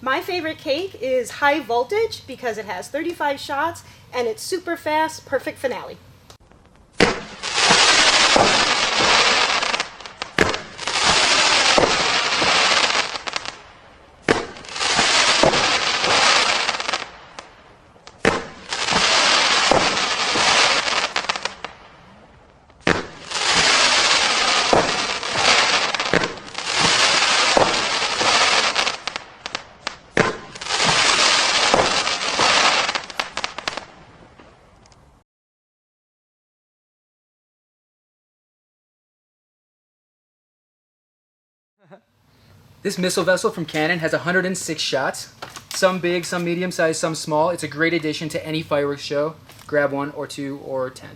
My favorite cake is High Voltage because it has 35 shots and it's super fast, perfect finale. This missile vessel from Canon has 106 shots, some big, some medium sized, some small. It's a great addition to any fireworks show. Grab one or two or 10.